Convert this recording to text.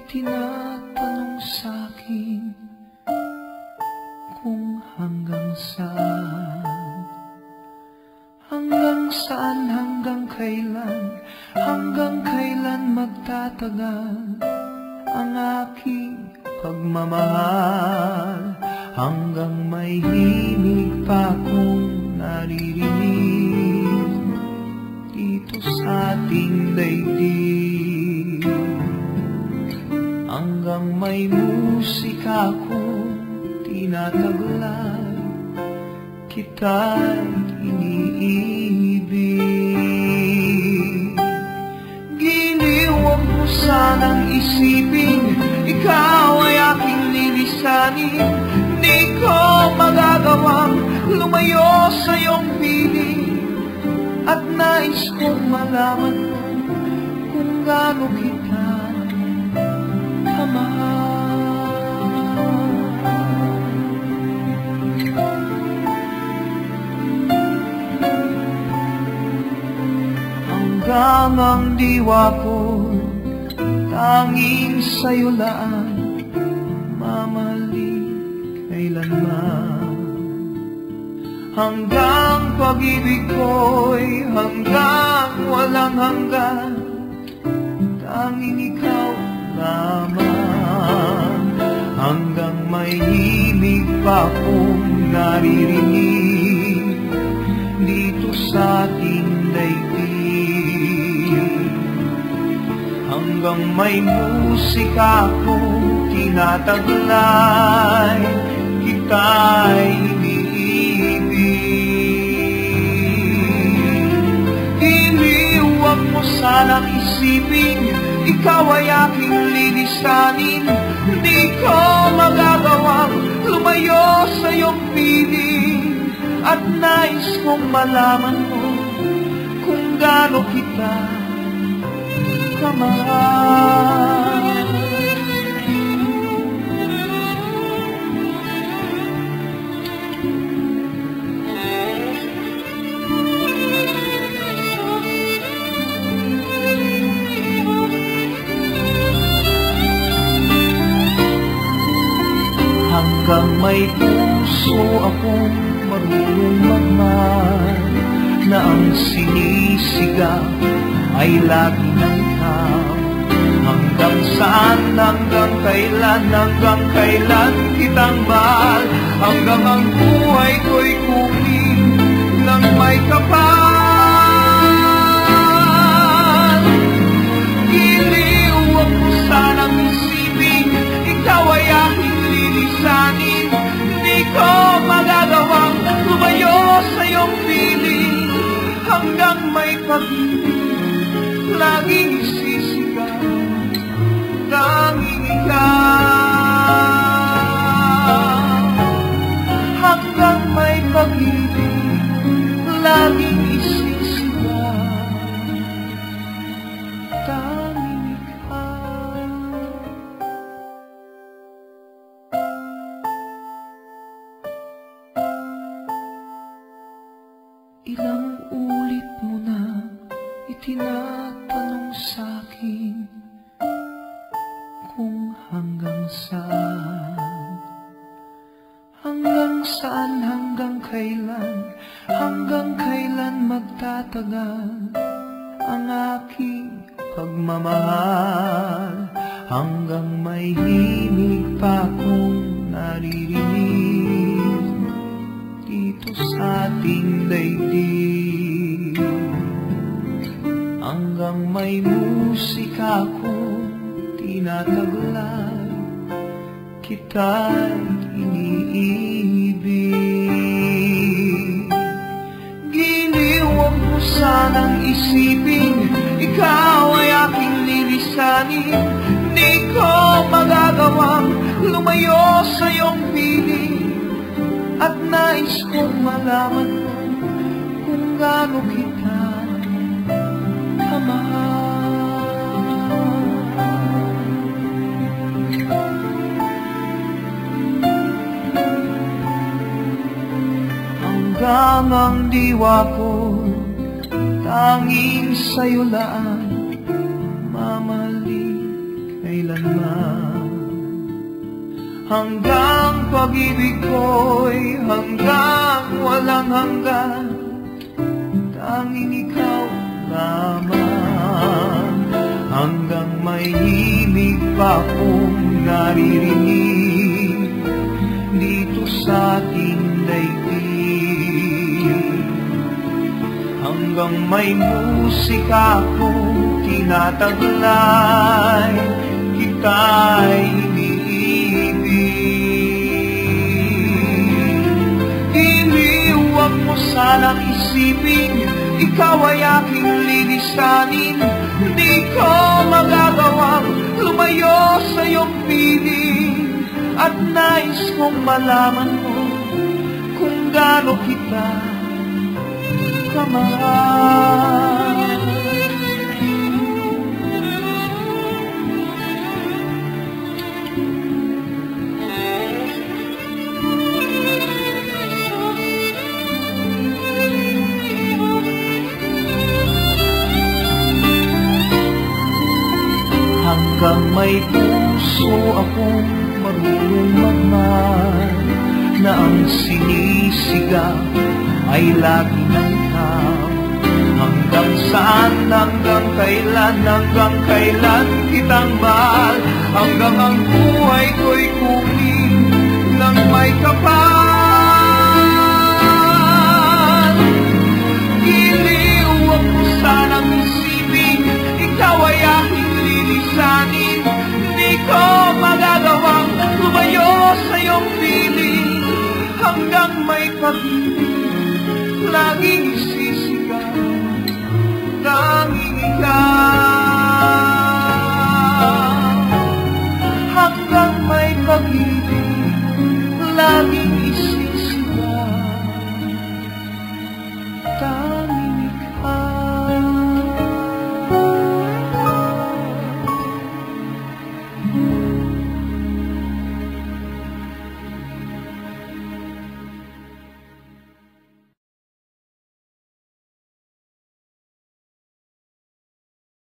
Itinatanong sa'kin kung hanggang saan, hanggang kailan magtatagal ang aking pagmamahal, hanggang may himig pa akong naririnig dito sa ating daigdig, hanggang may musika akong tinataglay, kita'y iniibig. Giliw, huwag mo sanang isipin, ikaw ay aking lilisanin. Di ko magagawang lumayo sa iyong piling, at nais kong malaman mo kung gaano kita hanggang ang diwa ko tanging sa'yo lang mamahalin kailanman, hanggang pag-ibig ko'y hanggang walang hanggan, tanging ikaw lamang, hanggang may himig pa akong naririnig dito sa ating daigdig, hanggang may musika akong tinataglay, kita'y iniibig. Hindi, huwag mo sanang isipin, ikaw ay aking lilisanin. Di ko magagawang lumayo sa iyong piling, at nais kong malaman mo kung gaano kita kamahal. Hanggang may puso akong marunong magmahal, na ang sinisigaw ay lagi ng ikaw. Hanggang saan, hanggang kailan kitang mahal, hanggang ang buhay ko'y kunin ng may kapal. Giliw, huwag mo sanang isipin, ikaw ay aking lilisanin. Di ko magagawang lumayo sa iyong piling, hanggang may pag-ibig laging isisigaw, tanging ikaw. Hanggang may pag-ibig laging isisigaw, tanging ikaw. Ilang ulit mo na itinatanong sa'kin kung hanggang saan, hanggang kailan magtatagal ang aking pagmamahal, hanggang may himig pa akong naririnig dito sa ating daigdig, hanggang may musika akong tinataglay, kita'y iniibig. Giliw, huwag mo sanang isipin, ikaw ay aking lilisanin. Di ko magagawang lumayo sa iyong piling, at nais kong malaman mo kung gaano kita kamahal. Hanggang ang diwa ko tanging sa'yo lang mamahalin kailanman. man. Hanggang pag-ibig ko'y hanggang walang hanggan, tanging ikaw lamang. Hanggang may himig pa akong naririnig dito sa ating daigdig. Hanggang may musika akong tinataglay, kita'y iniibig. Iniwag mo sanang isipin, ikaw ay aking lilisanin. Di ko magagawang lumayo sa iyong piling, at nais kong malaman mo kung gaano kita kamahal. Hanggang may puso akong marunong magmahal, na ang sinisigaw ay lagi ng ikaw. Hanggang saan, hanggang kailan kitang mahal, hanggang ang buhay ko'y kunin ng may kapal. Iniwag mo sanang isipin, ikaw ay aking lilisanin. Di ko magagawang lumayo sa iyong piling, hanggang may pag-ibig laging isipin.